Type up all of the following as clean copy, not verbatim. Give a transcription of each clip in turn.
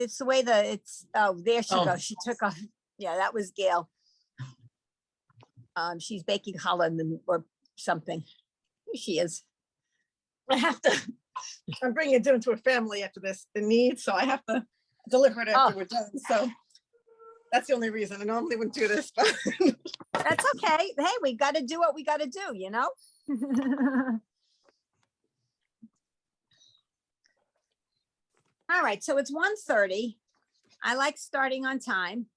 it's the way that it's, oh, there she Oh. goes. She took off. Yeah, that was Gail. She's baking challah or something. Here she is. I have to, I'm bringing it dinner to a family after this in need, so I have to deliver it after Oh. we're done. So that's the only reason. I normally wouldn't do this, but That's okay. Hey, we got to do what we got to do, you know? All right, so it's 1:30. I like starting on time.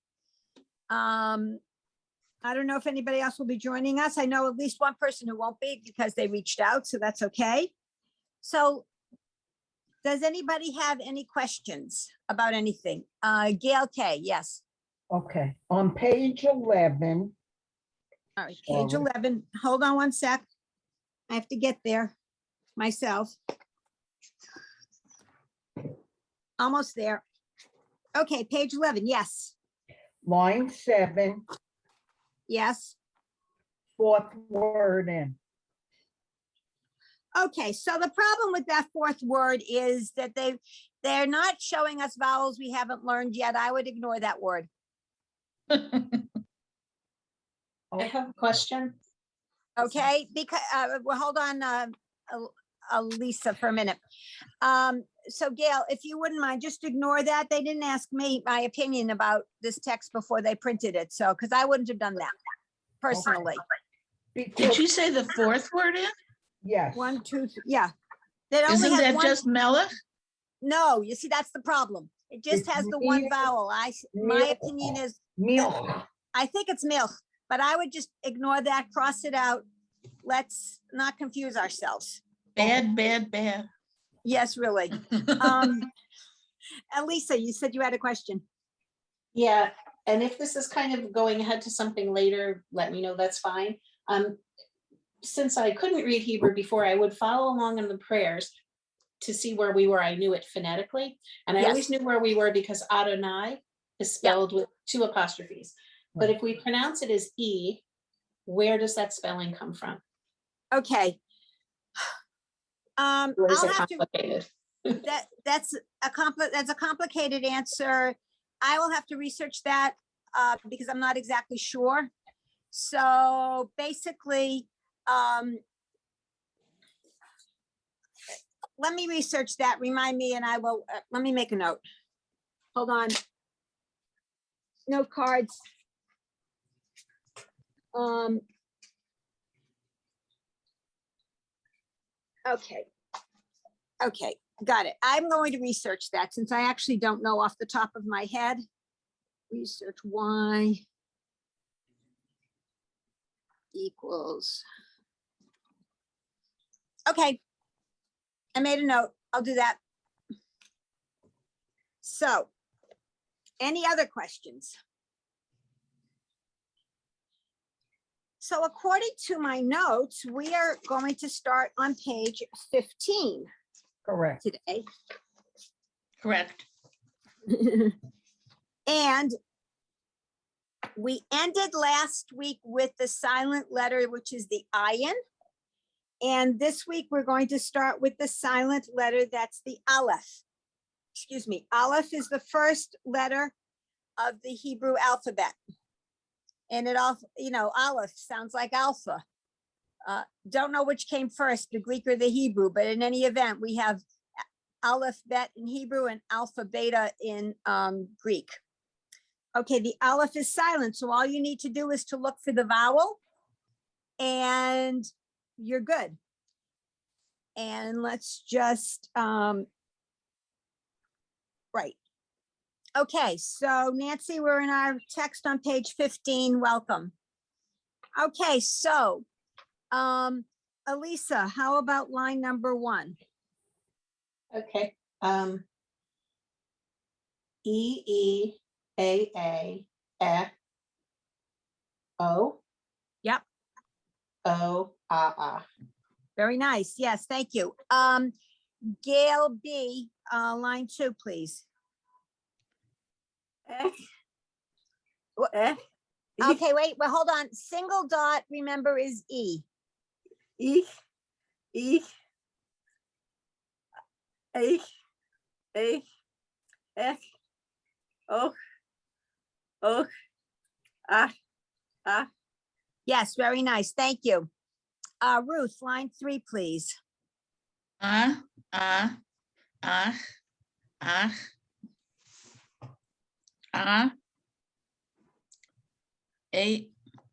I don't know if anybody else will be joining us. I know at least one person who won't be because they reached out, so that's okay. So does anybody have any questions about anything? Gail K, yes. Okay, on page 11, All right, page Sorry. 11. Hold on one sec. I have to get there myself. Almost there. Okay, page 11. Yes, line 7, yes. fourth word in. Okay, so the problem with that fourth word is that they're not showing us vowels we haven't learned yet. I would ignore that word. I have a question. Okay, because well, hold on, Lisa, for a minute. So Gail, if you wouldn't mind, just ignore that. They didn't ask me my opinion about this text before they printed it. So, because I wouldn't have done that personally. Did Because, you say the fourth word in? yes, 1, 2, 3, yeah. That only Isn't has that one. just Melech? No, you see, that's the problem. It just It's has the one milk, vowel. My milk. opinion is, milk. I think it's milk, but I would just ignore that, cross it out. Let's not confuse ourselves. Bad, bad, bad. Yes, really. Elisa, you said you had a question. Yeah, and if this is kind of going ahead to something later, let me know, that's fine. Since I couldn't read Hebrew before, I would follow along in the prayers to see where we were. I knew it phonetically, and I Yes. always knew where we were because Adonai is spelled with 2 apostrophes. But if we pronounce it as E, where does that spelling come from? Okay. Or is I'll it have to, complicated? that's a complicated answer. I will have to research that because I'm not exactly sure. So basically, let me research that, remind me, and I will, let me make a note. Hold on. Note cards. Okay. Okay, got it. I'm going to research that since I actually don't know off the top of my head. Research Y equals. Okay. I made a note. I'll do that. So, any other questions? So according to my notes, we are going to start on page 15 Correct. today. Correct. And we ended last week with the silent letter, which is the ayin. And this week, we're going to start with the silent letter, that's the aleph. Excuse me, aleph is the first letter of the Hebrew alphabet. And it all, you know, aleph sounds like alpha. Don't know which came first, the Greek or the Hebrew, but in any event, we have aleph bet in Hebrew and alpha beta in Greek. Okay, the aleph is silent, so all you need to do is to look for the vowel and you're good. And let's just, right. Okay, so Nancy, we're in our text on page 15, welcome. Okay, so, Elisa, how about line number 1? Okay. E, A, O. Yep. O, ah. Very nice. Yes, thank you. Gail B, line 2, please. Okay, wait, well, hold on. Single dot, remember, is E. E, A, F, oh, oh, ah, Yes, very nice. Thank you. Ruth, line 3, please. Ah, ah, ah, ah. Ah.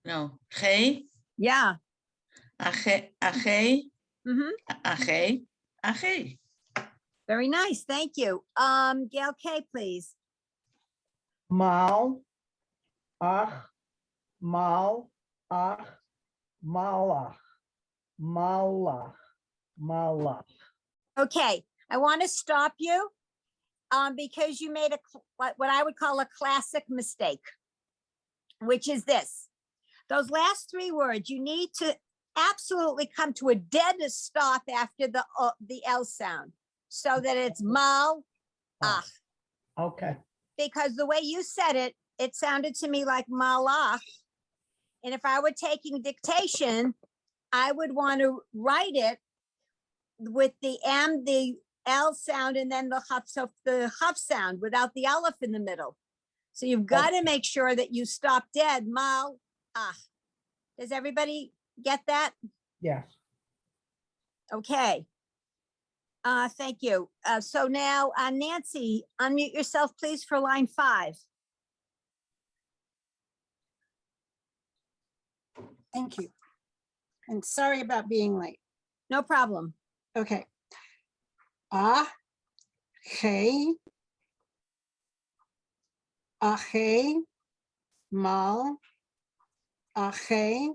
No, G, Yeah. AG, AG, Mm-hmm. AG, AG. Very nice. Thank you. Gail K, please. Mal, ach, mal, ach, malach, malach, malach. Okay, I want to stop you because you made what I would call a classic mistake, which is this. Those last 3 words, you need to absolutely come to a dead stop after the L sound so that it's mal, ach. Okay, Because the way you said it, it sounded to me like malach. And if I were taking dictation, I would want to write it with the M, the L sound, and then the huff sound without the aleph in the middle. So you've got to make sure that you stop dead. Mal, ah. Does everybody get that? yes. Okay. Thank you. So now, Nancy, unmute yourself, please, for line 5. Thank you. And sorry about being late. No problem. Okay. Ah, hey. Ache, mal, ache,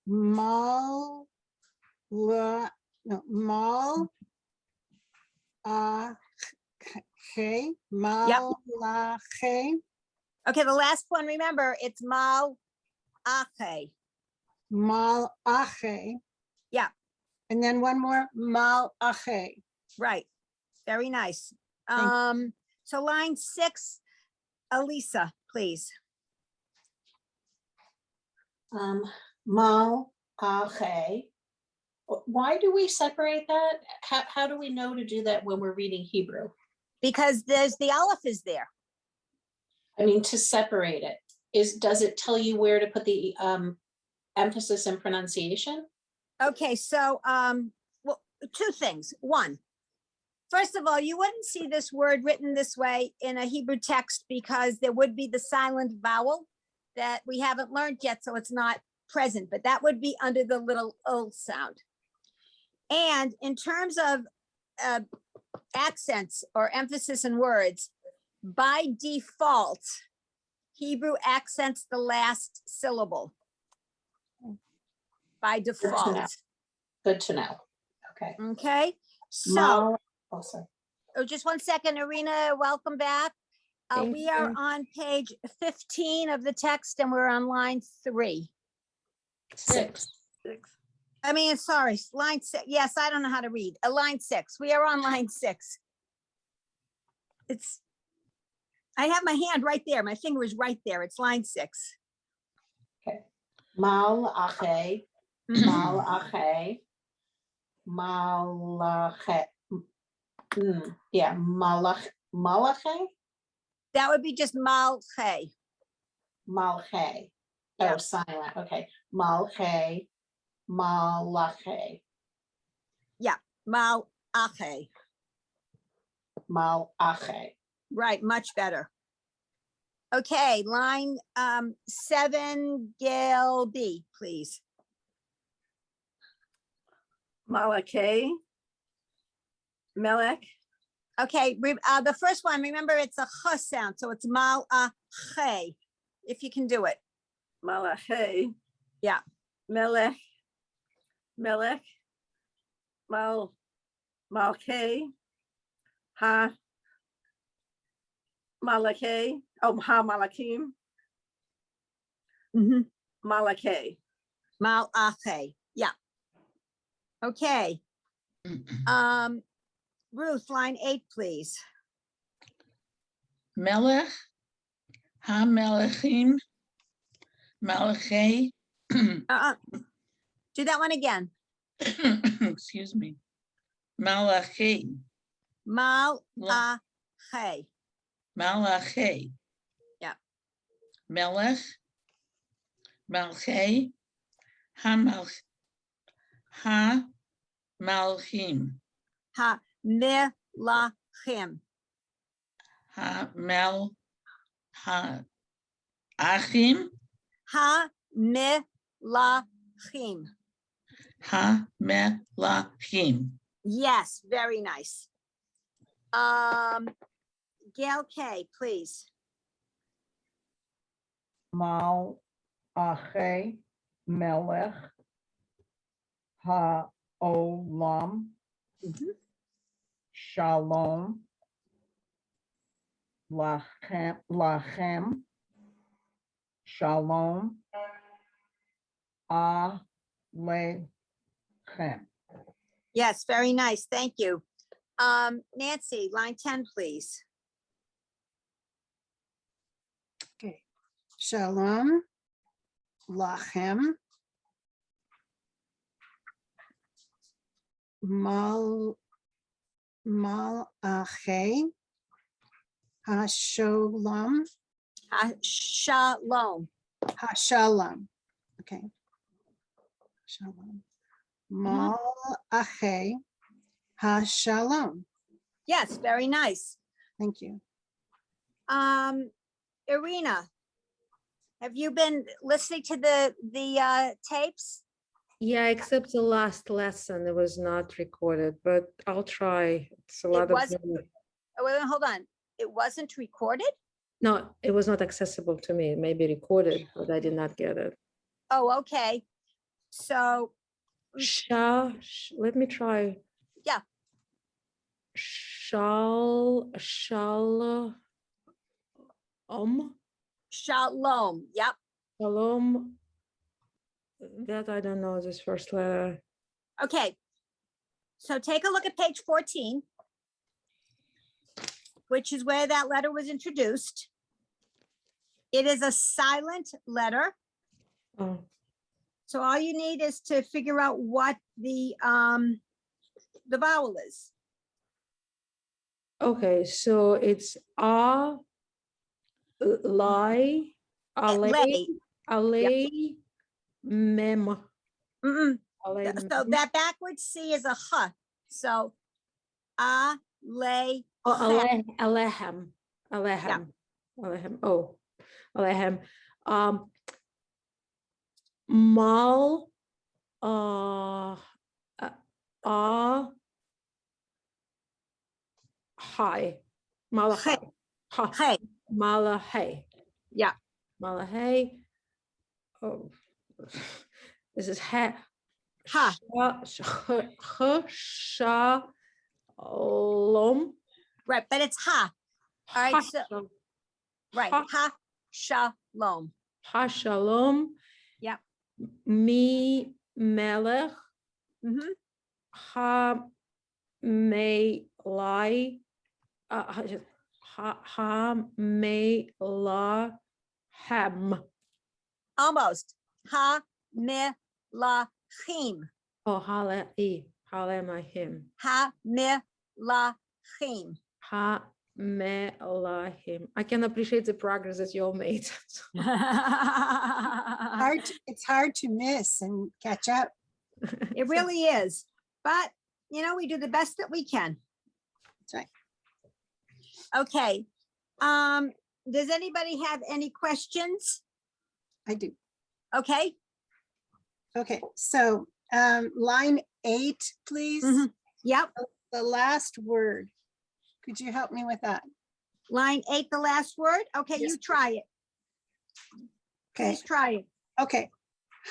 mal, la, no, mal, ache, mal, lache, Okay, the last one, remember, it's mal, ache. mal, ache. Yeah. And then one more, mal, ache. Right. Very nice. Thank So line 6, Elisa, please. Mal, ache. Why do we separate that? How do we know to do that when we're reading Hebrew? Because the aleph is there. I mean, to separate it, does it tell you where to put the emphasis and pronunciation? Okay, so, well, 2 things. One, first of all, you wouldn't see this word written this way in a Hebrew text because there would be the silent vowel that we haven't learned yet, so it's not present, but that would be under the little O sound. And in terms of accents or emphasis in words, by default, Hebrew accents the last syllable. By to know. default, Good to know. Okay. okay? So, Mal, also. oh, just 1 second, Arena, welcome back. Thank We are you. on page 15 of the text and we're on line 3. 6. I mean, sorry, line 6. Yes, I don't know how to read. Line 6. We are on line 6. I have my hand right there. My finger is right there. It's line 6. Mal, ache, Mhm. mal, ache, malache. Yeah, malache, That would be just malche. malche. Yeah. Oh, silent. Okay. Malche, malache, Malache. malache. Right, much better. Okay, line 7, Gail B, please. Malachi, Melech, Okay, the first one, remember it's a ch sound, so it's malache, if you can do it. Malachi. Yeah. Melech, Melech, Malche, Ha, Malachi, oh, Ha Malakim, Mhm. Malachi. Malache, yeah. Okay, Ruth, line 8, please. Melech, ha-melechim, Malachi. Do that one again. Excuse me. Malachi. Malache. Malachi. Yeah. Melech, Malchei, Hamalchim, Ha-melachim. Hamel, Achim, Ha-melachim. Hamelachim. Yes, very nice. Gail K, please. Mal, Ache, Melech, Ha-olam, Mhm. Shalom, Lachem, Shalom, Alechem. Yes, very nice. Thank you. Nancy, line 10, please. Okay. Shalom. Lachem. Malachi. Hasholom. Shalom. Hashalom. Okay. Shalom. Malachi. Hashalom. Yes, very nice. Thank you. Irina, have you been listening to the tapes? Yeah, except the last lesson, it was not recorded, but I'll try. It's a lot of. wasn't- Oh, wait, hold on. It wasn't recorded? No, it was not accessible to me. It may be recorded, but I did not get it. Oh, okay. So, Let me try. Yeah. Shalom. shalom. Yep. Shalom. That I don't know this first letter. Okay. So take a look at page 14, which is where that letter was introduced. It is a silent letter. Oh, So all you need is to figure out what the vowel is. okay, so it's lay, Lay. alay, mem. Mm-mm. alay, So mem. that backwards C is a H. So lay. Oh, alehem, alehem, alehem. Oh, alehem. Mal, hi, malachai, ha, Hey. malachai, Yeah. malachai. Oh, this is ha. Ha. Shalom. Right, but it's ha. All right, so right. Ha. Ha shalom. Ha shalom. Yep. Mi melech. Mhm. Ha me lai. Ha me la hem. Almost. Ha me la chim. Oh, hale mahim. Ha me la chim. Ha me la him. I can appreciate the progress that you all made. It's hard to miss and catch up. It really is. But, you know, we do the best that we can. That's right. Okay. Does anybody have any questions? I do. Okay. Okay, so line 8, please. Mhm. Yep. The last word. Could you help me with that? Line 8, the last word. Okay, Yes, you try it. Okay, Please try it. okay.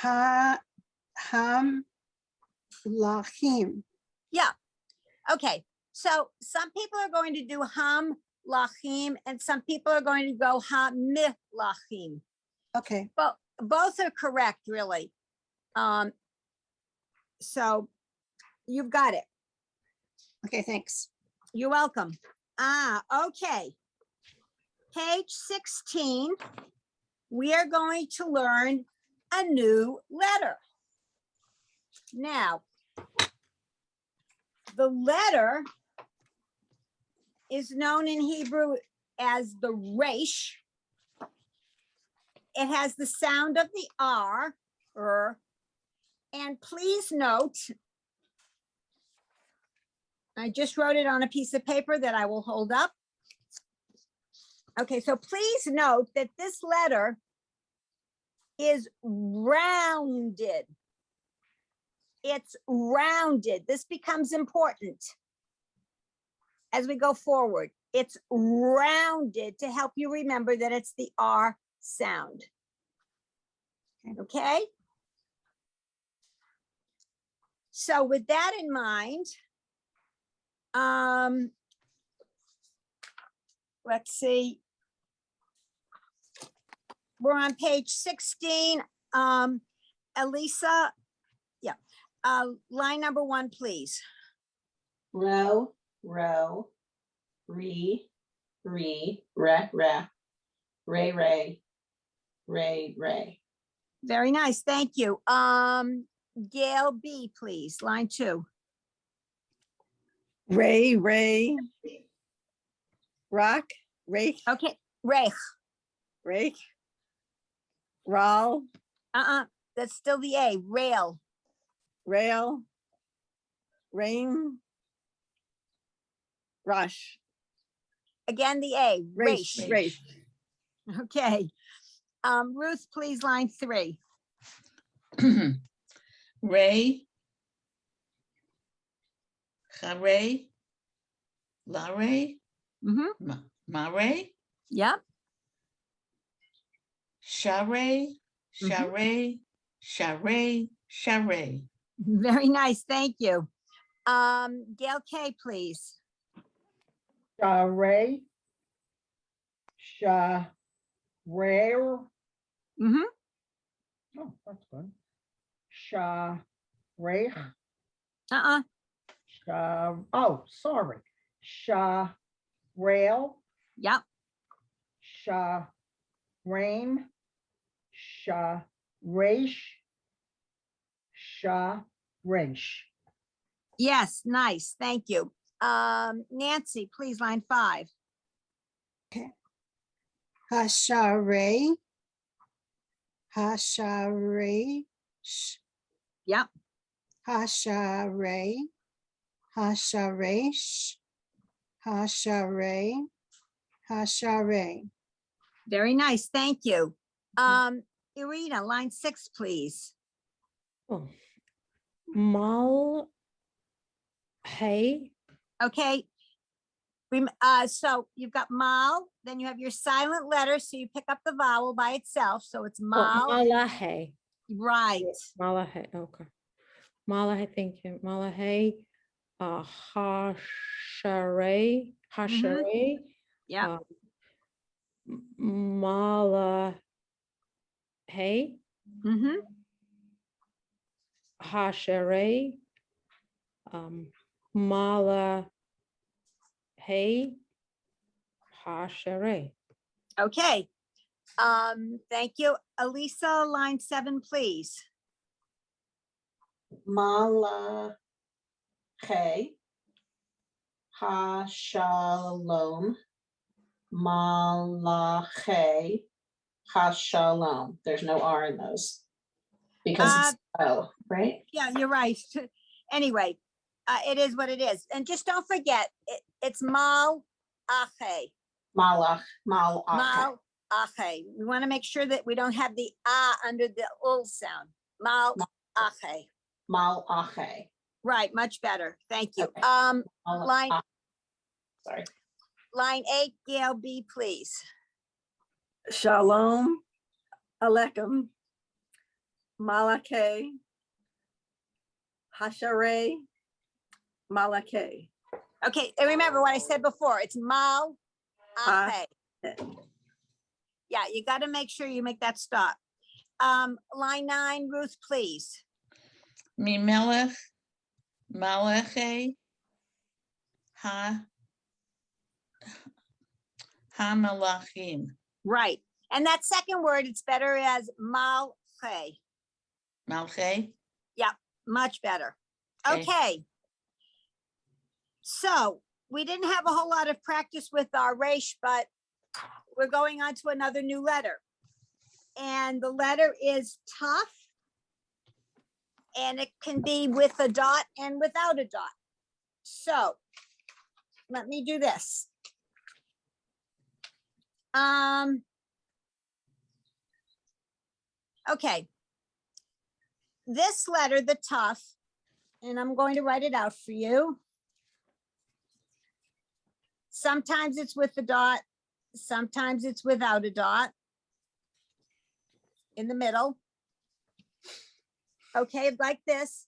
Ham lachim. Yeah. Okay. So some people are going to do ham lachim and some people are going to go ha mi lachim. Okay, But both are correct, really. So you've got it. okay, thanks. You're welcome. Okay. Page 16, we are going to learn a new letter. Now, the letter is known in Hebrew as the resh. It has the sound of the R, and please note, I just wrote it on a piece of paper that I will hold up. Okay, so please note that this letter is rounded. It's rounded. This becomes important as we go forward. It's rounded to help you remember that it's the R sound. Okay? So with that in mind, let's see. We're on page 16. Elisa, yeah, line number 1, please. Row, row, re, ray, ray. Very nice, thank you. Gail B, please, line 2. Ray, rock, rake, Okay, Ray, rake, rawl, that's still the A, rail. rail, rain, rush, Again, the A, race, race. race, Okay. Ruth, please, line 3. Ray. Hare. Lare. Mm-hmm. Mare. Yep. Share. Share. Very nice, thank you. Gail K, please. Share. Sha. Rare. Mm-hmm. Oh, that's good. Sha. Rare. Sha. Oh, sorry. Sha. Rail. Yep. Sha. Rain. Sha. Raish. Sha. Rish. Yes, nice, thank you. Nancy, please, line 5. Hashare. Yep. Hashare. Hashare. Very nice, thank you. Irina, line 6, please. Oh. Mal. Hey. Okay. So you've got mal, then you have your silent letter, so you pick up the vowel by itself, so it's mal, Malahe. right? Malahe. Okay. Malahe. Thank you. Malahe. Hashare. Hashare. Yeah. Malahe. Mm-hmm. Hashare. Malahe. Hashare. Okay. Thank you. Elisa, line 7, please. Malache, ha shalom, Malache, ha shalom. There's no R in those. Because it's O, right? Yeah, you're right. Anyway, it is what it is. And just don't forget, it's mal ache. Malach. Mal ache. We want to make sure that we don't have the under the ul sound. Mal ache. Malache. Right, much better. Thank you. Okay. Line Sorry. line 8, Gail B, please. shalom, aleichem, malake, hashare, malake. Okay, and remember what I said before, it's mal ache. Yeah, you got to make sure you make that stop. Line 9, Ruth, please. Mimelech. Malache. Malachim. Right. And that second word, it's better as malche. Malche. Much better. Okay. Okay. So we didn't have a whole lot of practice with our resh, but we're going on to another new letter. And the letter is tough. And it can be with a dot and without a dot. So let me do this. Okay. This letter, the tough, and I'm going to write it out for you. Sometimes it's with a dot, sometimes it's without a dot in the middle. Okay, like this.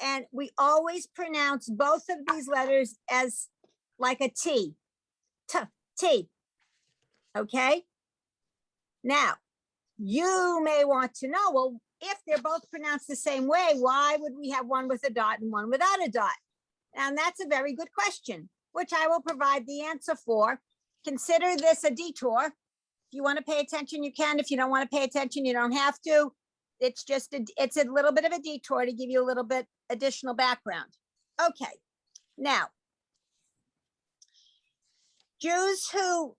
And we always pronounce both of these letters as like a T. T, T. Okay? Now, you may want to know, well, if they're both pronounced the same way, why would we have one with a dot and one without a dot? And that's a very good question, which I will provide the answer for. Consider this a detour. If you want to pay attention, you can. If you don't want to pay attention, you don't have to. It's just, it's a little bit of a detour to give you a little bit additional background. Okay, now, Jews who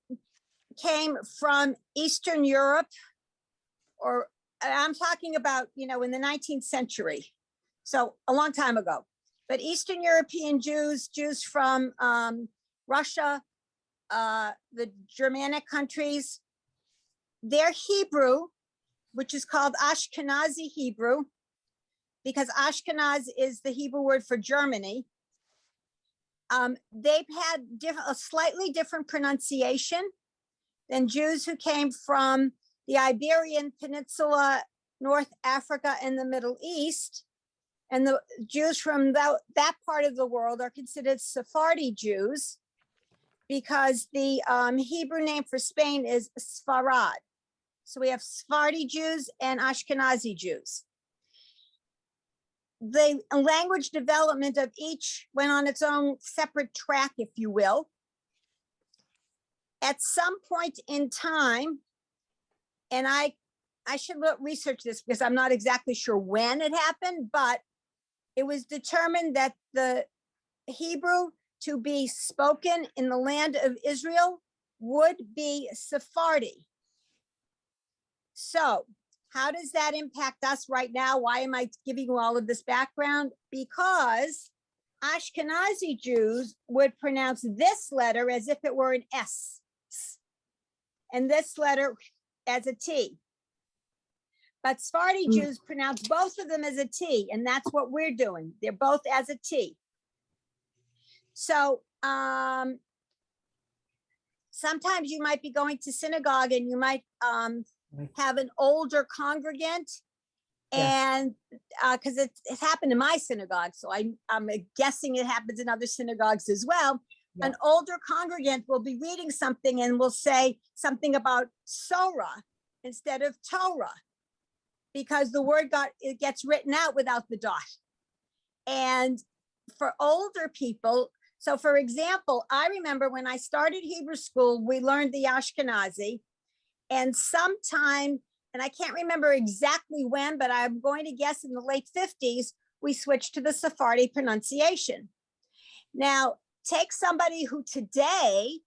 came from Eastern Europe, or I'm talking about, in the 19th century, so a long time ago, but Eastern European Jews, Jews from Russia, the Germanic countries, their Hebrew, which is called Ashkenazi Hebrew, because Ashkenaz is the Hebrew word for Germany. They've had a slightly different pronunciation than Jews who came from the Iberian Peninsula, North Africa, and the Middle East. And the Jews from that part of the world are considered Sephardi Jews because the Hebrew name for Spain is Sfarad. So we have Sephardi Jews and Ashkenazi Jews. The language development of each went on its own separate track, if you will. At some point in time, and I should research this because I'm not exactly sure when it happened, but it was determined that the Hebrew to be spoken in the land of Israel would be Sephardi. So how does that impact us right now? Why am I giving you all of this background? Because Ashkenazi Jews would pronounce this letter as if it were an S, and this letter as a T. But Sephardi Jews pronounce both of them as a T, and that's what we're doing. They're both as a T. So sometimes you might be going to synagogue and you might have an older congregant, and because it's happened in my synagogue, so I'm guessing it happens in other synagogues as well. An older congregant will be reading something and will say something about Sorah instead of Torah, because the word it gets written out without the dot. And for older people, so for example, I remember when I started Hebrew school, we learned the Ashkenazi, and sometime, and I can't remember exactly when, but I'm going to guess in the late 50s, we switched to the Sephardi pronunciation. Now, take somebody who today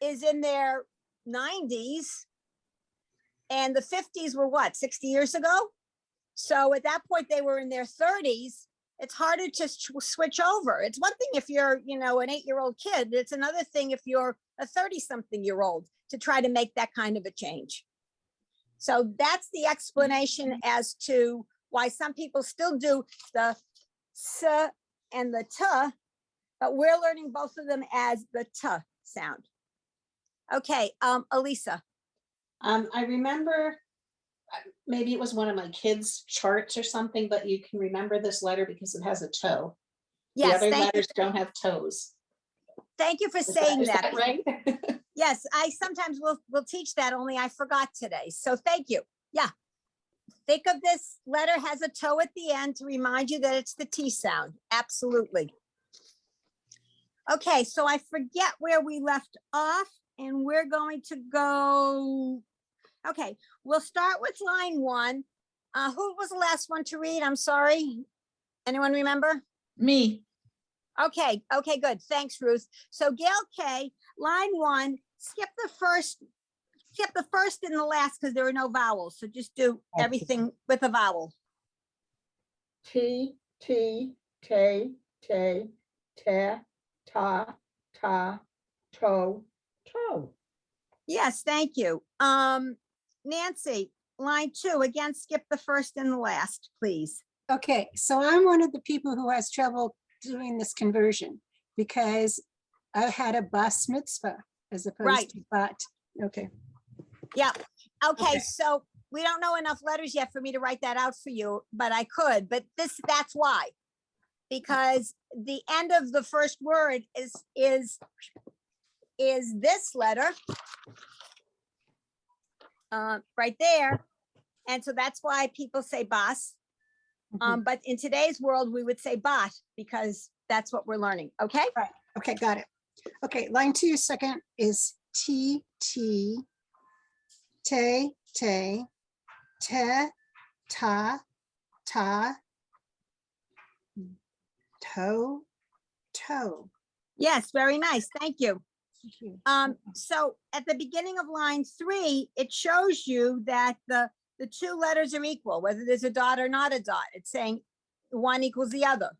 is in their 90s, and the 50s were what, 60 years ago? So at that point, they were in their 30s. It's harder to switch over. It's one thing if you're, an 8-year-old kid. It's another thing if you're a 30-something-year-old to try to make that kind of a change. So that's the explanation as to why some people still do the S and the T, but we're learning both of them as the T sound. Okay, Elisa. I remember, maybe it was one of my kids' charts or something, but you can remember this letter because it has a toe. Yes, The other thank letters don't have toes. Thank you for Is saying is that. right? Yes, I sometimes will teach that, only I forgot today. So thank you. Yeah. Think of this letter has a toe at the end to remind you that it's the T sound. Absolutely. Okay, so I forget where we left off, and we're going to go. Okay, we'll start with line 1. Who was the last one to read? I'm sorry. Anyone remember? Me. Okay, good. Thanks, Ruth. So Gail K, line 1, skip the first and the last because there are no vowels. So just do Okay. everything with a vowel. T, T, Te, Te, Te, Ta, Ta, To, To. Yes, thank you. Nancy, line 2, again, skip the first and the last, please. Okay, so I'm one of the people who has trouble doing this conversion because I had a bas mitzvah as Right. opposed to bat. Okay, Yep. Okay, Okay. so we don't know enough letters yet for me to write that out for you, but I could, but that's why. Because the end of the first word is this letter. Right there. And so that's why people say bas. But in today's world, we would say bat because that's what we're learning. Okay? okay, got it. Okay, line 2, second is T, T, Te, Te, Te, Ta, Ta, To, To. Yes, very nice. Thank you. Thank you. So at the beginning of line 3, it shows you that the 2 letters are equal, whether there's a dot or not a dot. It's saying one equals the other.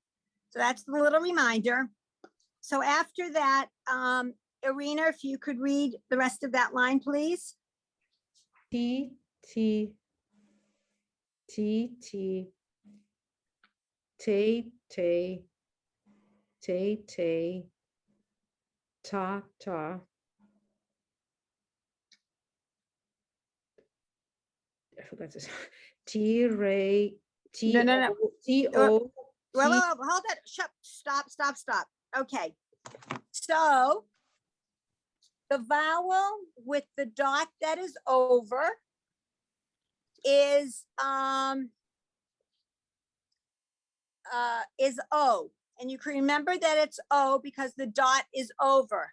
So that's the little reminder. So after that, Irina, if you could read the rest of that line, please. T, T, T, T, Te, Te, Te, Te, Ta, Ta. I forgot this. T, Ray, T, No, no, no. T, O, Well, T, hold that. Stop. Okay. So the vowel with the dot that is over is O. And you can remember that it's O because the dot is over.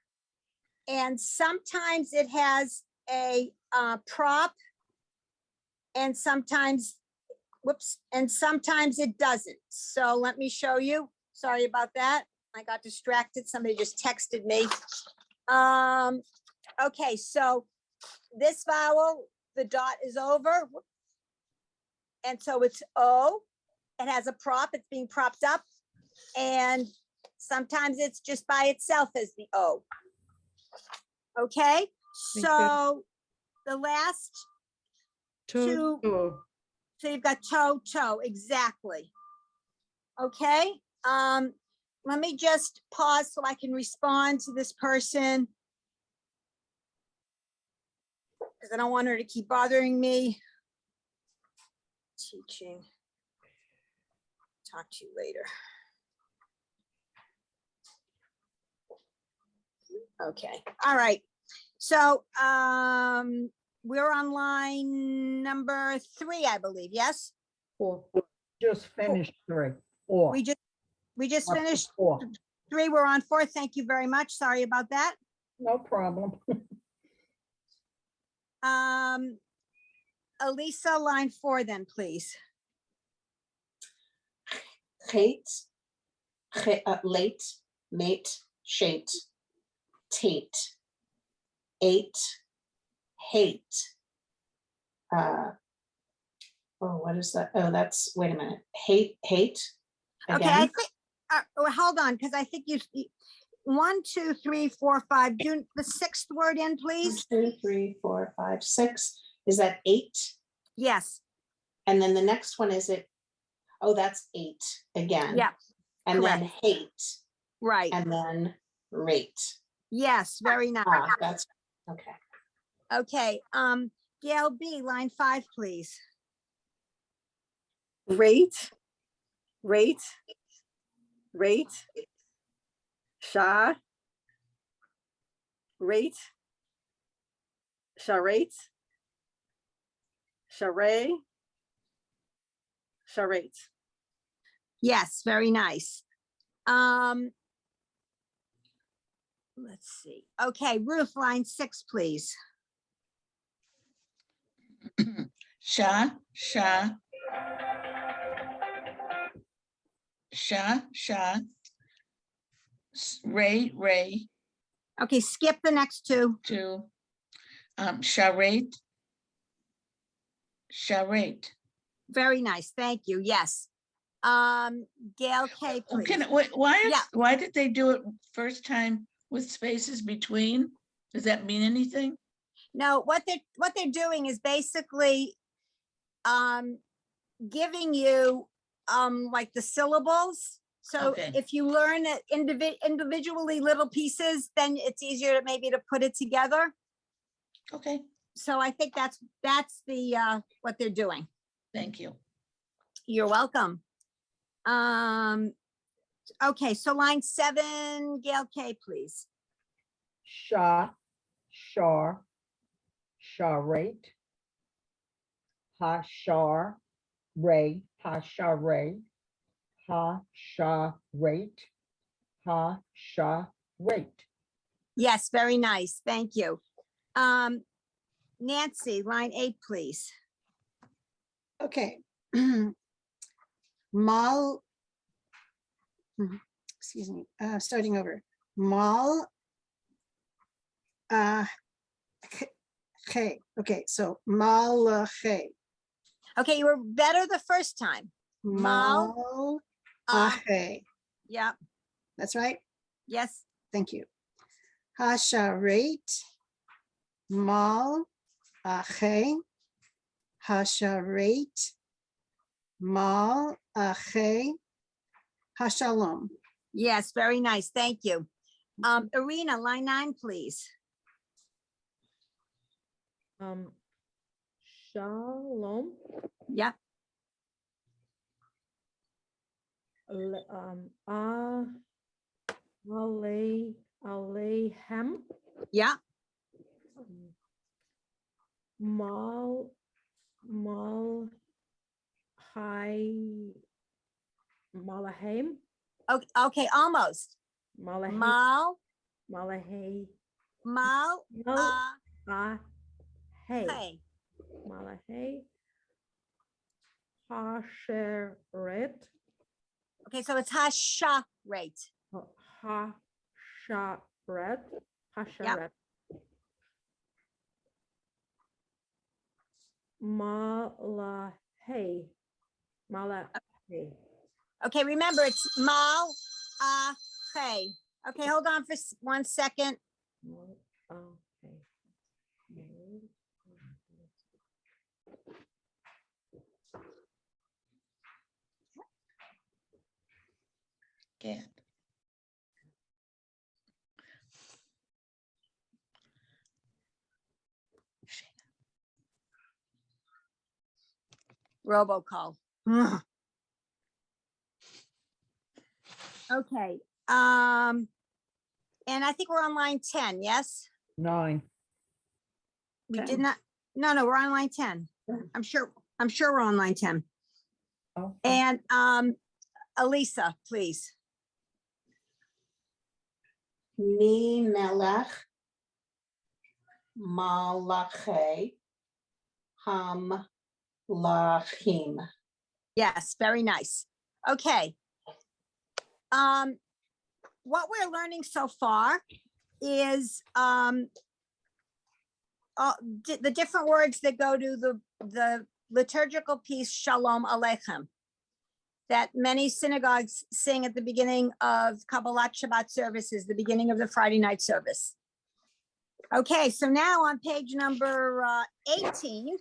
And sometimes it has a prop and sometimes, and sometimes it doesn't. So let me show you. Sorry about that. I got distracted. Somebody just texted me. Okay, so this vowel, the dot is over. And so it's O. It has a prop. It's being propped up. And sometimes it's just by itself as the O. Okay, you. so the last To, To. so you've got toe, exactly. Okay, let me just pause so I can respond to this person. Because I don't want her to keep bothering me. Teaching. Talk to you later. Okay, all right. So we're on line number 3, I believe, yes? 4. Just finished 3. 4. We just Up to finished 4. 3, we're on 4. Thank you very much. Sorry about that. No problem. Elisa, line 4 then, please. Hate, late, mate, shate, tate, 8, hate. Oh, what is that? Oh, that's, wait a minute. Hate. Okay, I Again, think, well, hold on, because I think you, 1, 2, 3, 4, 5, do the 6th word in, 1, please. 2, 3, 4, 5, 6. Is that 8? Yes, And then the next one is it? Oh, that's 8 again. yeah, And then hate, right. and then rate. Yes, very nice. That's okay. Okay, Gail B, line 5, please. Rate, rate, sha, rate, charate, charade, charate. Yes, very nice. Let's see. Okay, Ruth, line 6, please. Sha, Ray, Okay, skip the next two. two. Charade. Charade. Very nice, thank you, yes. Gail K, Oh, please. why did they do it first time with spaces between? Does that mean anything? No, what they're doing is basically giving you like the syllables. So Okay. if you learn it individually little pieces, then it's easier to maybe to put it together. Okay, So I think that's the what they're doing. thank you. You're welcome. Okay, so line 7, Gail K, please. Sha, shar, charade. Ha, shar, ray, ha, charade. Ha, charade. Ha, charade. Yes, very nice. Thank you. Nancy, line 8, please. Okay. Mal. Excuse me, starting over. Mal. Okay, so malache. Okay, you were better the first time. Mal. Yeah, That's right. yes, Thank you. Hasharet. Mal. Ache. Hasharet. Mal. Ache. Hashalom. yes, very nice. Thank you. Irina, line 9, please. Shalom. Yep, Alehem. yeah, Malahem. okay, almost. Malahem. Mal, Malahe. mal, Hey. hey. Malahe. Hasheret. Okay, so it's hasha rate. Hasharet. Hasharet. Malahe. Malahe. Okay, remember it's mal, hey. Okay, hold on for 1 second. Okay. Can't. Robocall. Ugh. Okay, and I think we're on line 10, yes? 9. We did 10. not, no, we're on line 10. I'm sure we're on line 10. Oh, And Elisa, please. Mi melech malache ham lachim. Yes, very nice. Okay. What we're learning so far is the different words that go to the liturgical piece Shalom Aleichem that many synagogues sing at the beginning of Kabbalat Shabbat services, the beginning of the Friday night service. Okay, so now on page number 18,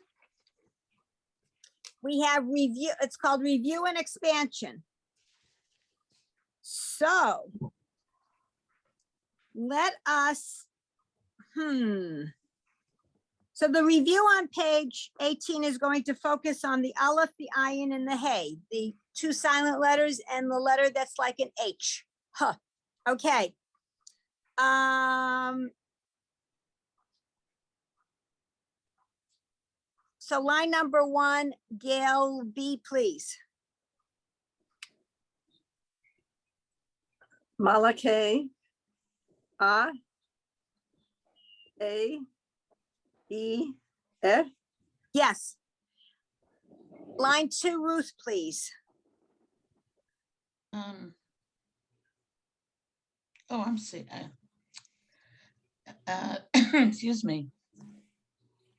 we have review. It's called Review and Expansion. So let us, So the review on page 18 is going to focus on the Aleph, the Ayin, and the Hey, the 2 silent letters and the letter that's like an H. Huh. Okay. So line number 1, Gail B, please. Malachi. A. E. F. Yes. Line 2, Ruth, please. Oh, I'm seeing. excuse me.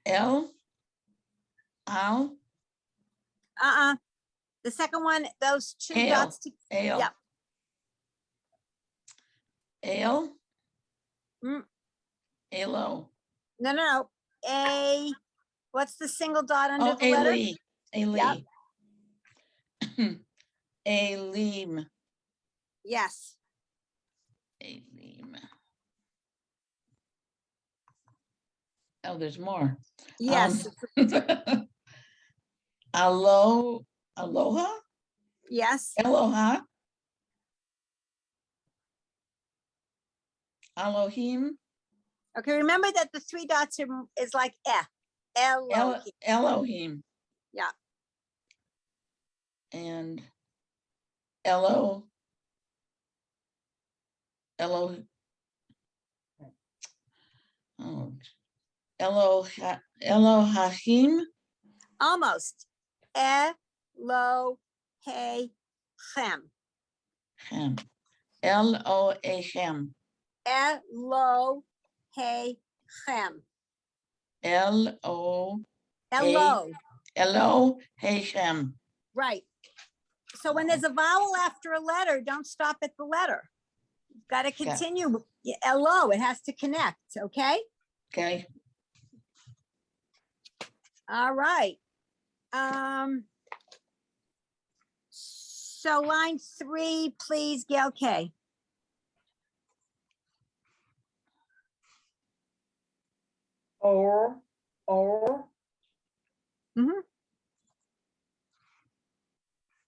Al, The second one, those two Ale. dots. ale. Yep. Ale. Mm. Alo. No. What's the single dot under Oh, the letter? Ali. Ali. Alim. Yes. Alim. Oh, there's more. Yes. Aloha. Yes. Aloha. Elohim. Okay, remember that the three dots is like Elohim. Elohim. Yeah. And Elo. Oh, Elohim. Almost. Elohechem. Hem. Elohechem. Elohechem. Elo. Elo. Elohechem. Right. So when there's a vowel after a letter, don't stop at the letter. You've got to continue. Elo, it has to connect, okay? Okay. All right. So line 3, please, Gail K. Or. Mhm.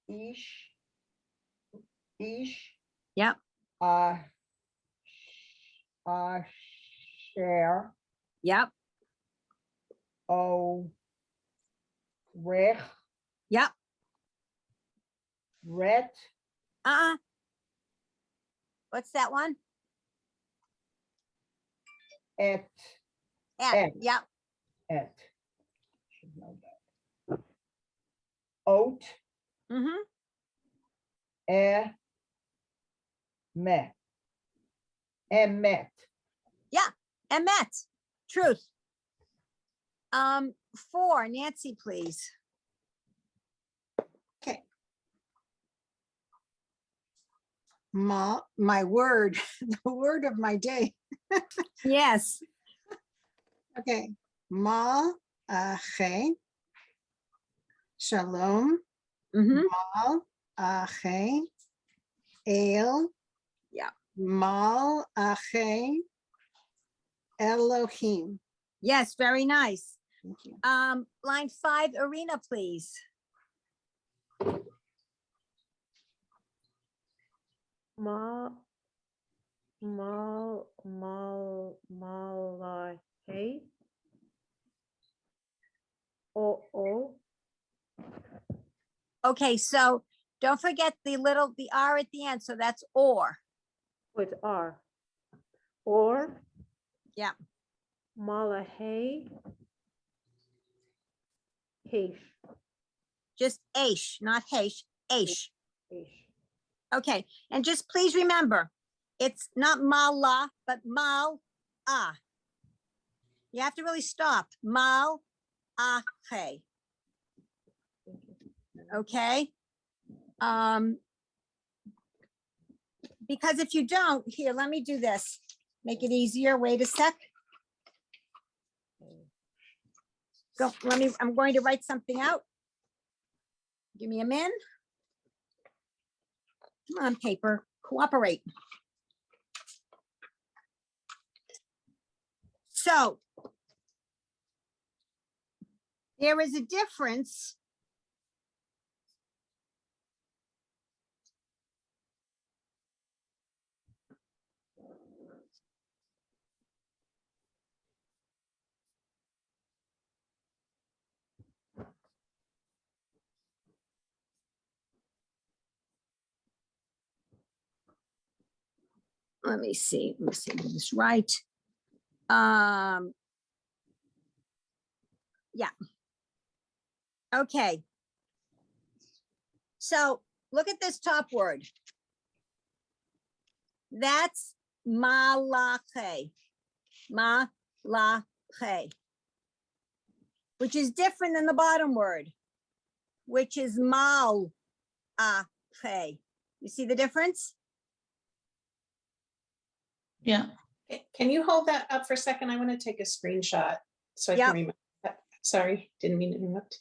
Ish. Yep. Share. Yep. Rech. Yep. Ret. What's that one? Et. Yep. Et. Should know that. Oat. Mm-hmm. Met. And met. Truth. 4, Nancy, please. My word, the word of my day. Yes. Okay. Malache. Shalom. Mm-hmm. Malache. El. Yeah. Malache. Elohim. Yes, very nice. Thank you. Line 5, Arena, please. Malachi. Oh. Okay, so don't forget the R at the end, so that's or. With R. Or. Yeah. Malachi. Heish. Just Aish, not Heish, Aish. Heish. Okay, and just please remember, it's not Mala, but Mal Ah. You have to really stop. Mal Ache. Okay? Because if you don't, here, let me do this. Make it easier. Wait a sec. I'm going to write something out. Give me a min. Come on, paper, cooperate. So there is a difference. Let me see this right. Yeah. Okay. So look at this top word. That's Malachi. Ma, la, he. Which is different than the bottom word, which is mal, a, he. You see the difference? Yeah, Can you hold that up for a second? I want to take a screenshot so I Yep. can remember. Sorry, didn't mean to interrupt.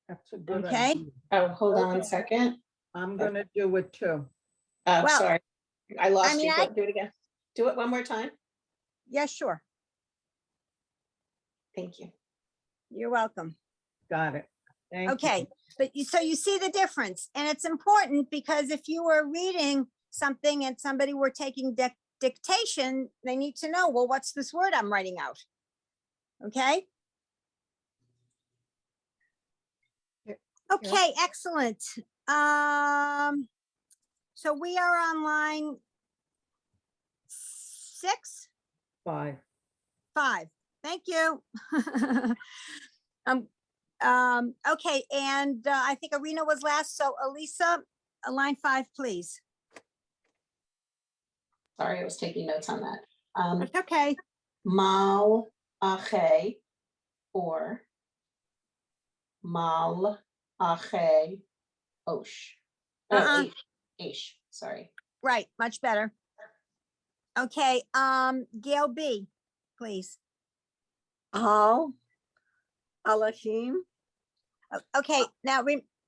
That's a good Okay. idea. Oh, hold on a Okay. second. I'm gonna do it too. Well, Sorry, I lost mean, you. I- Go, do it again. Do it one more time. Yeah, sure. Thank you. You're welcome. Got it. Thank you. Okay, but so you see the difference, and it's important because if you were reading something and somebody were taking dictation, they need to know, well, what's this word I'm writing out? Okay? Yeah. Okay, excellent. So we are on line 6, 5. 5. Thank you. Okay, and I think Arena was last, so Elisa, line 5, please. Sorry, I was taking notes on that. That's okay. Mal ache or mal ache osh. Uh-uh. Aish, sorry. Right, much better. Okay, Gail B, please. Al, Alashim, Okay, now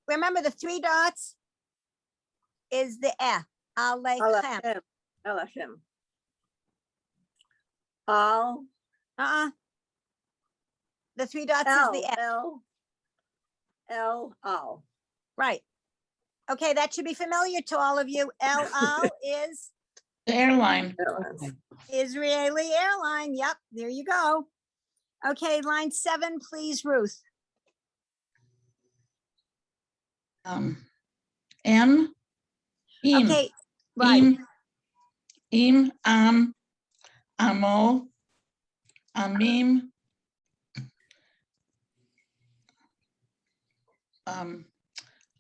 remember the 3 dots is the Alechem. Alashem, Alashem. Al, The 3 dots is L, the L, L, Al. right. Okay, that should be familiar to all of you. El Al is the airline. Okay. Israeli airline. Yep, there you go. Okay, line 7, please, Ruth. M, im, Okay, right. am, amo, amim,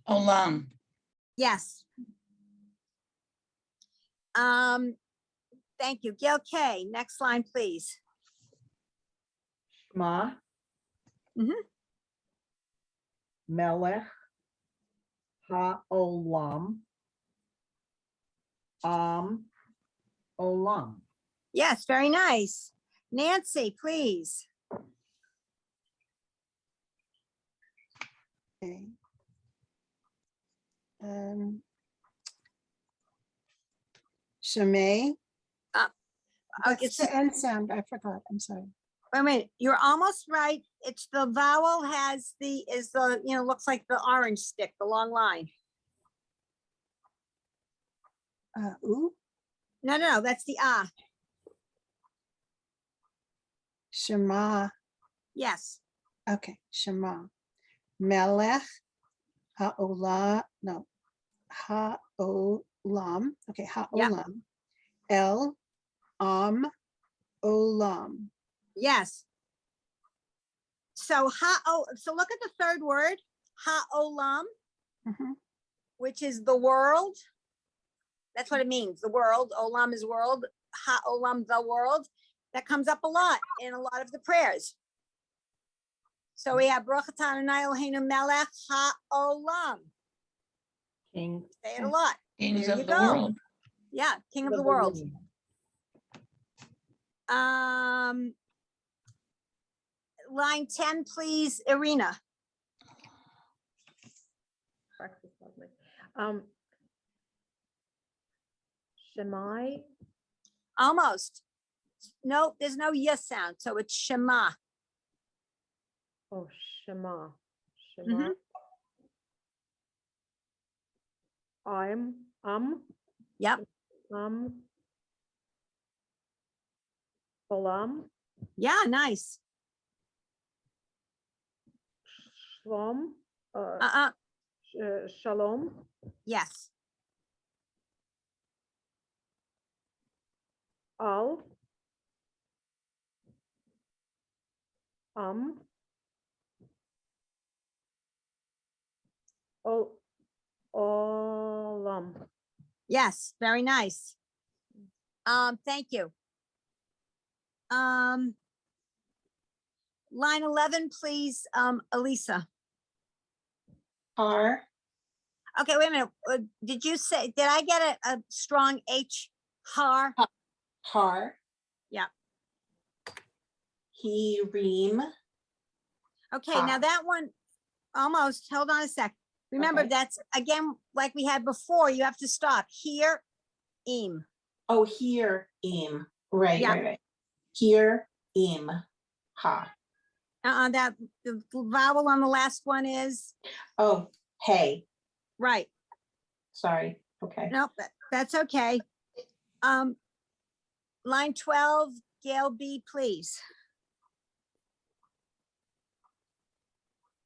olam. Yes. Thank you. Gail K, next line, please. Shema. Mhm. Melech haolam. Olam. Yes, very nice. Nancy, please. Okay. Shemay. What's It's, the end sound? I forgot. I'm sorry. wait a minute, you're almost right. It's the vowel has looks like the orange stick, the long line. Ooh, No, that's the ah. Shema. Yes, Okay, Shema. Melech ha'olam. No, ha'olam. Okay, ha'olam. El olam. yes. So so look at the third word, ha'olam, Mhm. which is the world. That's what it means, the world. Olam is world. Ha'olam, the world. That comes up a lot in a lot of the prayers. So we have Baruch atah Adonai Eloheinu melech ha'olam. King. Say it a lot. Kings There you of the go. world. Yeah, King of the world. Line 10, please, Irina. Breakfast, lovely. Shemai, Almost. No, there's no yes sound, so it's Shema. oh, Shema, Shema. Yep, Olam, yeah, nice. Shlom, Shalom, Yes, Al, Olam. Yes, very nice. Thank you. Line 11, please, Elisa. Har, Okay, wait a minute. Did you say, did I get a strong H? Har? har. Yeah. He, ream. Okay, now Ha. that one, almost, hold on a sec. Remember, Okay. that's, again, like we had before, you have to stop. Here, im. Oh, here, im. Right, Yeah. right, right. Here, im. Ha. That, the vowel on the last one is, Oh, hey. right. Sorry. Okay. Nope, that's okay. Line 12, Gail B, please.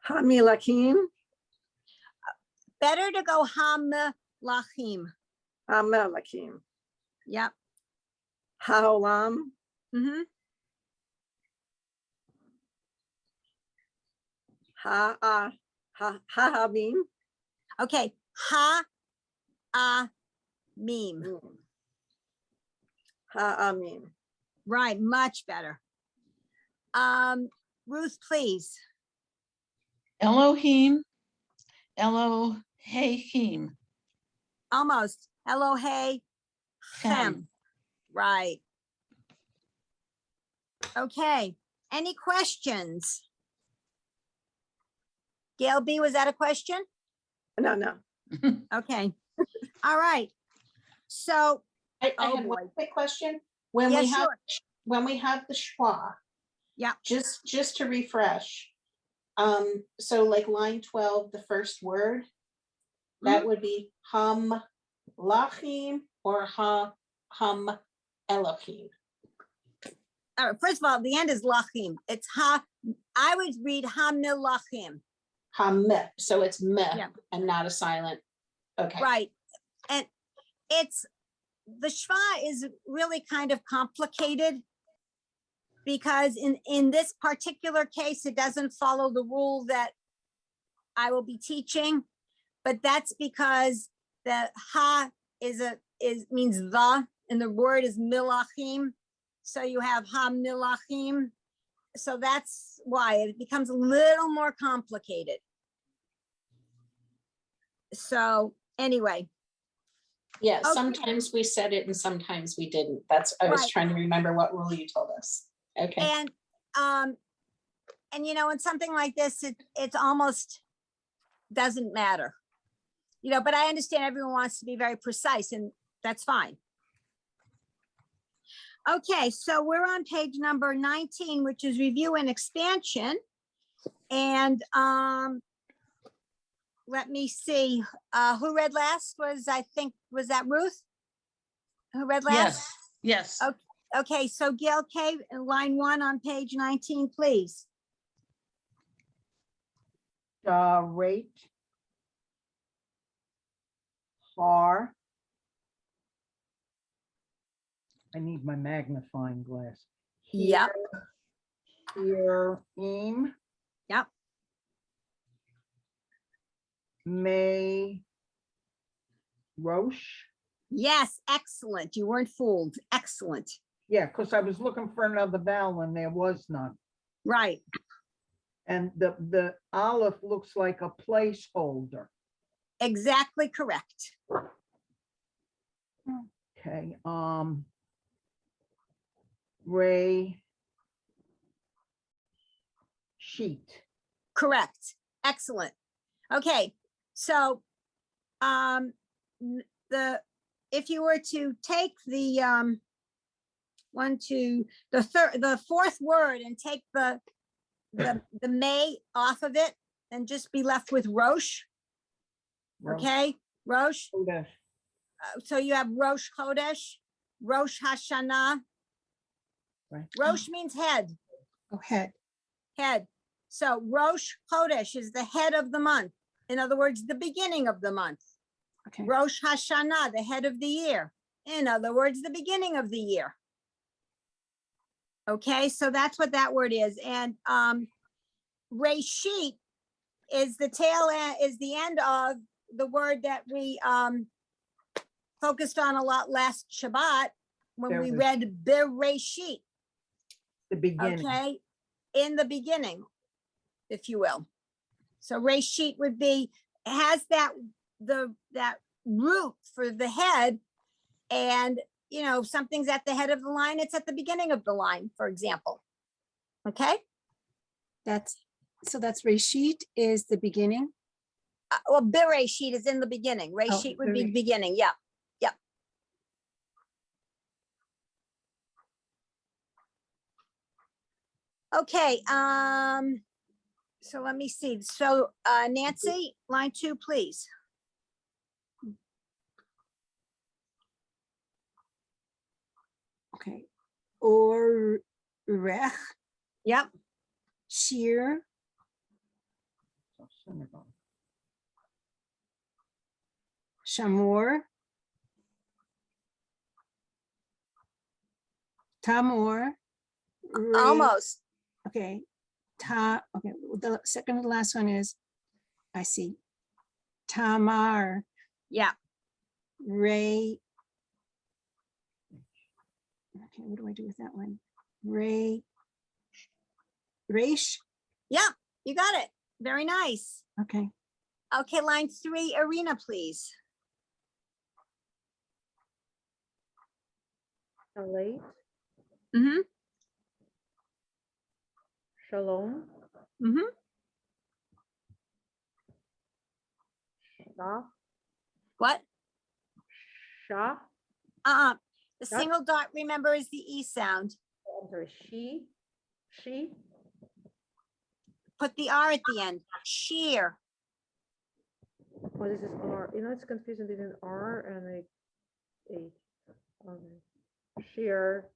Hamilakim, Better to go ham lachim. Hamelakim, Yep. Haolam, Mm-hmm. Hahabim, Okay. Ha, meme. Ha'amim, Right, much better. Ruth, please. Elohim, Elohim, Almost. Hello, hey. Chem. Right. Okay. Any questions? Gail B, was that a question? no. Okay. All right. So, I Oh, had one boy. quick question. When yeah, we have, sure. when we have the schwa. Yeah. Just to refresh. So like line 12, the first word, that would be hum lachim or hum Elohim. All right, first of all, the end is lachim. It's ha, I would read hamilachim. Hum, so it's meh Yeah. and not a silent. Okay. Right. And it's, the schwa is really kind of complicated because in this particular case, it doesn't follow the rule that I will be teaching, but that's because the ha is means the, and the word is milachim. So you have ha milachim. So that's why it becomes a little more complicated. So anyway, Yeah, Okay. sometimes we said it and sometimes we didn't. That's, I was Right. trying to remember what rule you told us. Okay. And you know, in something like this, it's almost doesn't matter. You know, but I understand everyone wants to be very precise and that's fine. Okay, so we're on page number 19, which is review and expansion. And let me see, who read last was, I think, was that Ruth? Who read last? Yes, yes. Okay, so Gail K, line 1 on page 19, please. Rate. Har. I need my magnifying glass. Yep. Here, im. Yep. May. Roche. Yes, excellent. You weren't fooled. Excellent. Yeah, because I was looking for another vowel and there was none. Right. And the Aleph looks like a placeholder. Exactly correct. Okay, Ray. Sheet. Correct. Excellent. Okay, so if you were to take the the fourth word and take the may off of it and just be left with Rosh. Okay, Rosh. Kodesh. So you have Rosh Chodesh, Rosh Hashanah. Right. Rosh means head. Go ahead. Head. So Rosh Chodesh is the head of the month. In other words, the beginning of the month. Okay. Rosh Hashanah, the head of the year. In other words, the beginning of the year. Okay, so that's what that word is. And Reshit is the tail end, is the end of the word that we focused on a lot last Shabbat when we Bereshit. read Bereshit, The beginning. okay? In the beginning, if you will. So Reshit would be, has that, that root for the head, and, you know, something's at the head of the line, it's at the beginning of the line, for example. Okay? So that's Reshit is the beginning. Well, Bereshit is in the beginning. Oh, Reshit would be Bere- beginning, yeah. Okay, so let me see. So, Nancy, line 2, please. Okay. Or Rech, Yep, Shir, Synagogue. Shamor, Tamor. Re- almost. Okay, okay, the second to the last one is, I see. Tamar, Yeah, Ray. Okay, what do I do with that one? Ray. Reish, yeah, you got it. Very nice. okay. Okay, line 3, Arena, please. Shalait, Mm-hmm, Shalom, mm-hmm. Shah, What? Shah, The Yep. single dot, remember, is the E sound. I'm sorry, she, Put the R at the end. Sheer. oh, this is R, you know, it's confusing between R and a H. Okay. Sheer.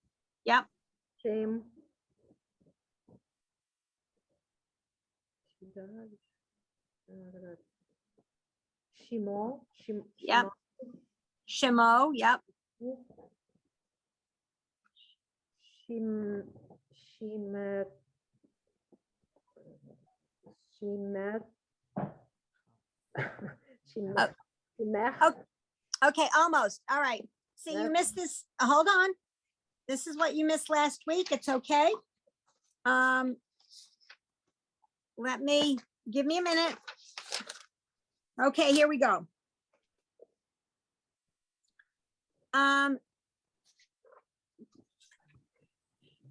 Yep. Shame. Shidad, Shimo, Yep. Shemo, yep. Shim, Shimet, Shimet. Shimet. Shimech. Oh. Okay, almost. All right. See, you Yep. missed this. Hold on. This is what you missed last week. It's okay. Give me a minute. Okay, here we go.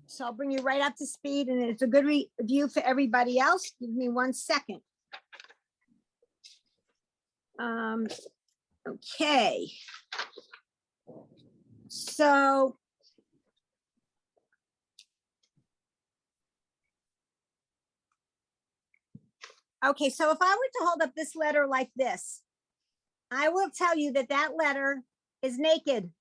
So I'll bring you right up to speed, and it's a good review for everybody else. Give me 1 second. Okay. So okay, so if I were to hold up this letter like this, I will tell you that that letter is naked.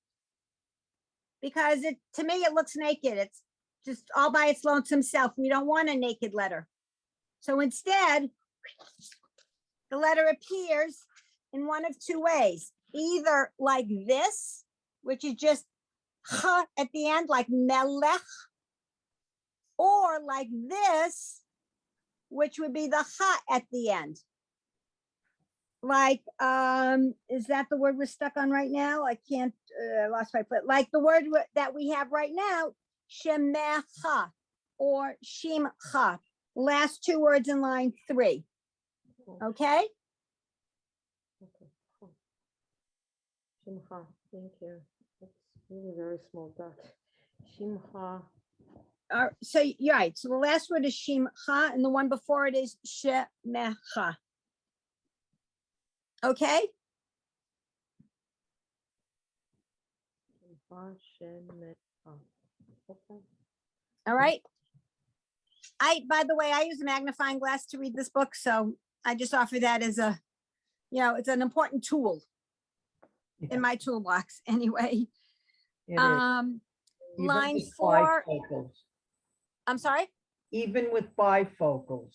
Because to me, it looks naked. It's just all by its lonesome self. We don't want a naked letter. So instead, the letter appears in one of 2 ways. Either like this, which is just ha at the end, like melech, or like this, which would be the ha at the end. Like, is that the word we're stuck on right now? I can't, I lost my place. Like the word that we have right now, shemecha or shimcha. Last 2 words in line 3. Okay? Okay, cool. Shimcha, thank you. That's really very small dot. Shimcha, So you're right. So the last word is shimcha, and the one before it is shemecha. Okay? Shimcha, Shemecha. Okay. All right. By the way, I use a magnifying glass to read this book, so I just offer that as a, it's an important tool Yeah, in my toolbox anyway. it is. Line Even with 4, bifocals. I'm sorry? Even with bifocals,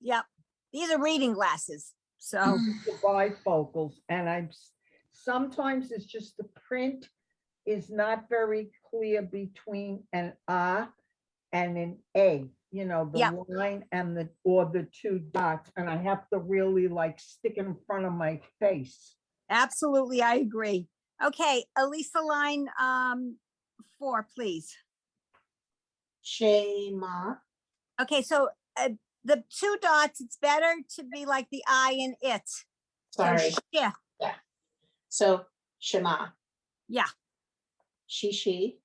Yep. These are reading glasses. So, the bifocals, and sometimes it's just the print is not very clear between an A and an A, the Yep. line and or the 2 dots, and I have to really like stick in front of my face. absolutely, I agree. Okay, Elisa, line 4, please. Shema. Okay, so the 2 dots, it's better to be like the I and it. So Sorry. yeah, So Shema. yeah, She.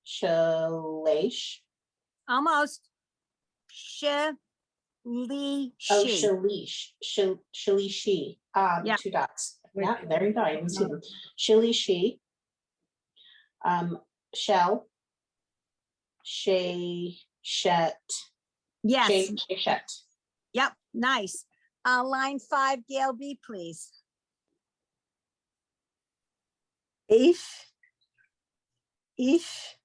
Shalesh. almost. Li, Oh, she. Shalish. Shalishi. Yeah. 2 dots. Wait. Yeah, there you go. I didn't see them. Shalishi. Shell. Shet. Yes, Shet. yep, nice. Line 5, Gail B, please. Ish. Ish.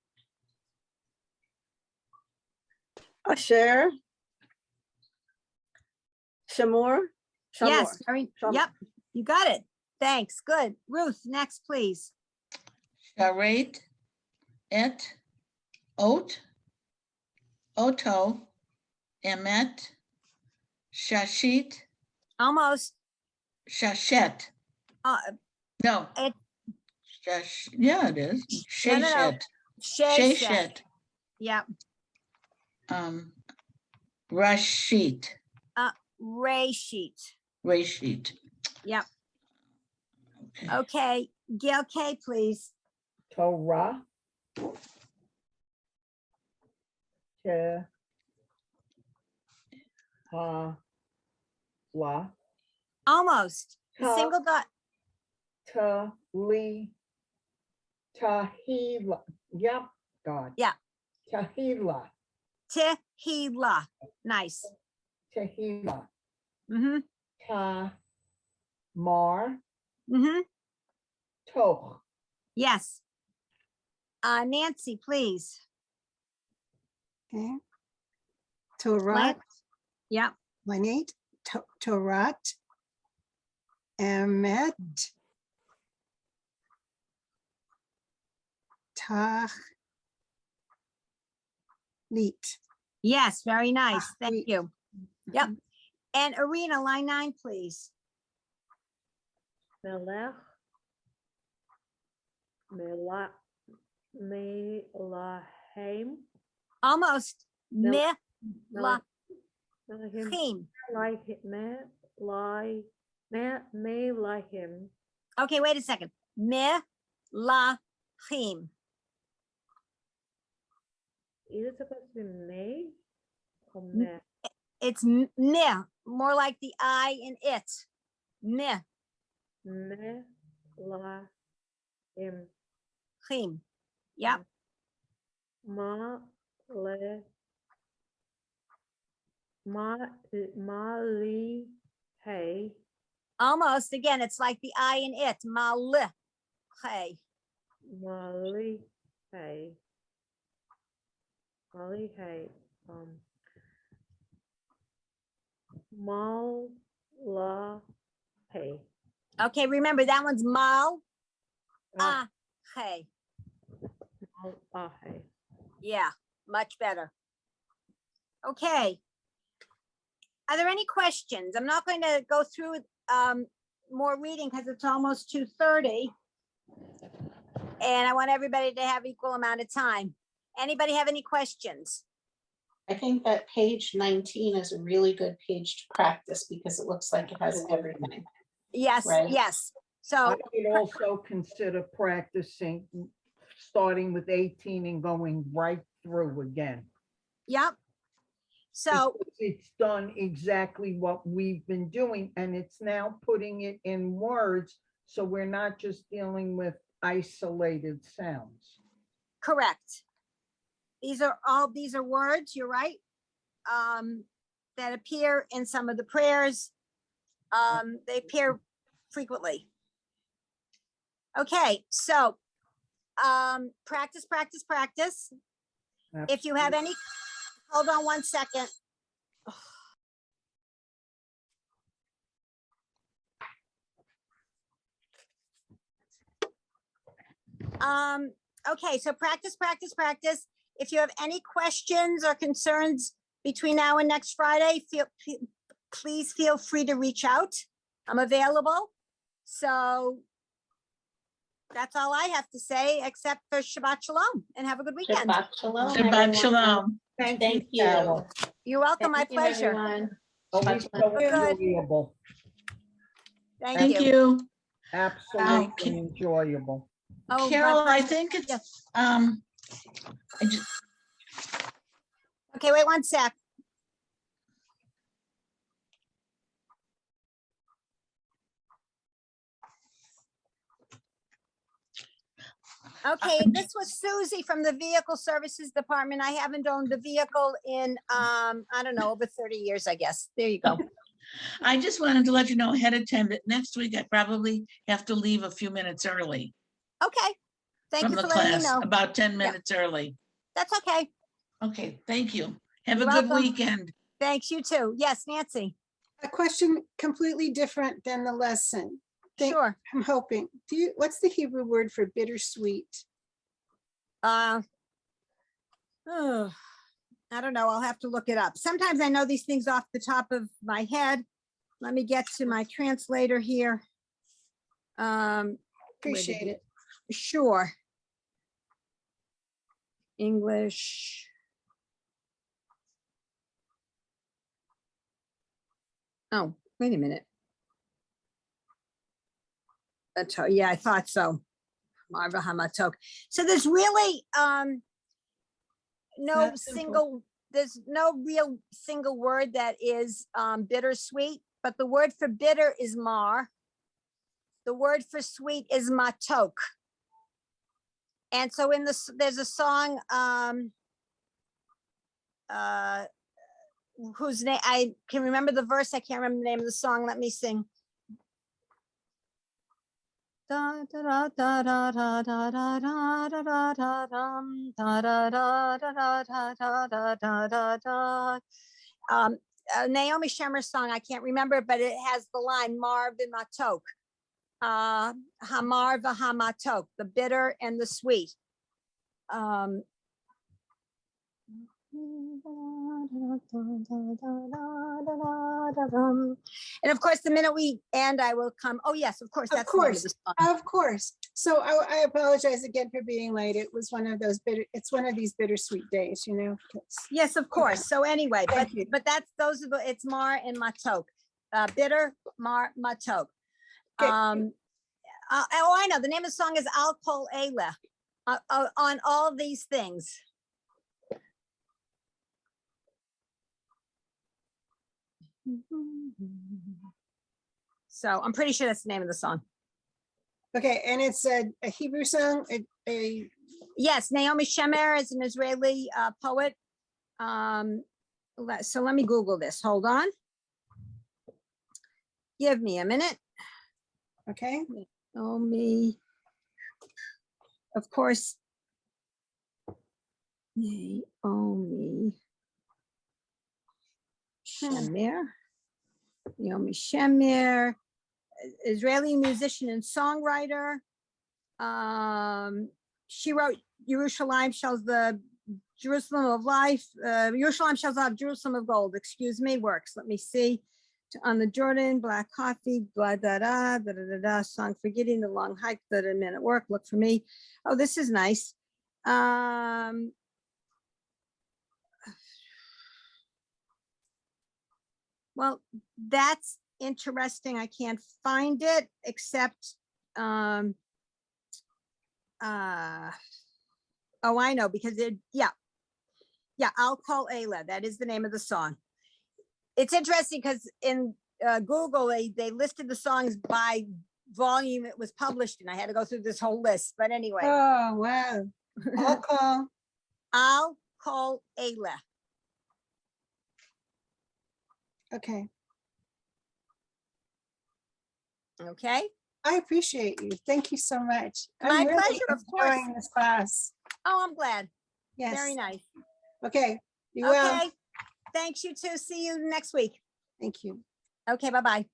Asher. Shamor. Yes, very, Shamor. yep, you got it. Thanks, good. Ruth, next, please. Charade, et, ot, oto, emet, shashit, Almost. shashet. Uh, No. It- Yeah, it is. No, no, no. Shashet. Sheshet, Shashet. yep. Rashit. Rashit, Rashit. yep. Okay. Okay, Gail K, please. Torah. Te. Ha. La. Almost. The Ta. single dot. Ta. Li. Tahila. Yep, God. Yeah. Tahila. Tehila. Nice. Tahila. Mm-hmm. Ta. Mar. Mm-hmm. Toch. Yes. Nancy, please. Okay. Torah, Yep. line 8, Torah, Emet, Tachlit. Yes, very nice. Thank Sweet. you. Yep. And Arena, line 9, please. Melech. Melahem. Almost. Mel- Melachim. Melahim. Melahim. Okay, wait a second. Melachim. Is it supposed to be May or Meh? It's meh, more like the I in it. Meh. Melahim. Chim. Yep. Mali hey. Almost. Again, it's like the I in it. Malih. Mali hey. Mali hey. Mal la hey. Okay, remember that one's mal. Ah. Hey. Mal la hey. Yeah, much better. Okay. Are there any questions? I'm not going to go through more reading because it's almost 2:30. And I want everybody to have equal amount of time. Anybody have any questions? I think that page 19 is a really good page to practice because it looks like it has everything. Yes, Right. yes. I So, would also consider practicing, starting with 18 and going right through again. yep. So, Because it's done exactly what we've been doing, and it's now putting it in words, so we're not just dealing with isolated sounds. correct. These are words, you're right, that appear in some of the prayers. They appear frequently. Okay, so practice, practice, practice. If you have any, hold on one second. Okay, so practice, practice, practice. If you have any questions or concerns between now and next Friday, please feel free to reach out. I'm available. So That's all I have to say, except for Shabbat Shalom and have a good weekend. Shabbat shalom. Shabbat everyone. shalom. Thank you. Carol. You're welcome. My Thank you, pleasure. everyone. Always Shabbat so Good. enjoyable, Thank Thank you. you. absolutely enjoyable. Oh, my Carol, I pleasure. think it's, Yes. I just, Okay, wait one sec. Okay, this was Susie from the Vehicle Services Department. I haven't owned a vehicle in, I don't know, over 30 years, I guess. There you go. I just wanted to let you know ahead of time that next week I probably have to leave a few minutes early Okay. Thank from you the for letting me class, know. about 10 minutes early. That's okay. Okay, thank you. Have a You're good welcome. weekend. Thanks, you too. Yes, Nancy. A question completely different than the lesson. Think- Sure. I'm hoping. What's the Hebrew word for bittersweet? I don't know. I'll have to look it up. Sometimes I know these things off the top of my head. Let me get to my translator here. Where did Appreciate it. Sure. English. Oh, wait a minute. Yeah, I thought so. Marva Hamatok. So there's really no Not simple. there's no real single word that is bittersweet, but the word for bitter is mar. The word for sweet is matok. And so in this, there's a song whose name I can remember the verse. I can't remember the name of the song. Let me sing. Da da da da da da da da da da da dum, da da da da da da da da da da da. Naomi Shemer's song. I can't remember, but it has the line Marv and Matok. Hamar v'hamatok, the bitter and the sweet. And of course, the minute we end, I will come. Oh, yes, of course. Of That's the name of course. the song. Of course. So I apologize again for being late. It was one of those it's one of these bittersweet days, you know? It's- Yes, of course. So anyway, Thank you. but that's those are the it's Mar and Matok. Bitter Mar Matok. Okay. Oh, I know. The name of the song is Al Kol Eileh. On all these things. So I'm pretty sure that's the name of the song. Okay, and it's a Hebrew song, Yes, Naomi Shemer is an Israeli poet. So let me Google this. Hold on. Give me a minute. okay? Naomi. Of course. Naomi Shemer. Naomi Shemer, Israeli musician and songwriter. She wrote Yerushalayim Shells the Jerusalem of Life, Yerushalayim Shells of Jerusalem of Gold, excuse me, works. Let me see. On the Jordan, Black Coffee, blah, da, da, da, da, da, da, song Forgetting the Long Hike, that a minute work, look for me. Oh, this is nice. Well, that's interesting. I can't find it except, oh, I know, because yeah, I'll call Ayla. That is the name of the song. It's interesting because in Google, they listed the songs by volume it was published in. I had to go through this whole list, but anyway, Oh, wow. I'll call Ayla. Okay, Okay. I appreciate you. Thank you so much. I'm My really pleasure, of course. enjoying this class. Oh, I'm glad. Yes. Very nice. Okay, you will. Okay. Thanks, you too. See you next week. Thank you. Okay, bye-bye.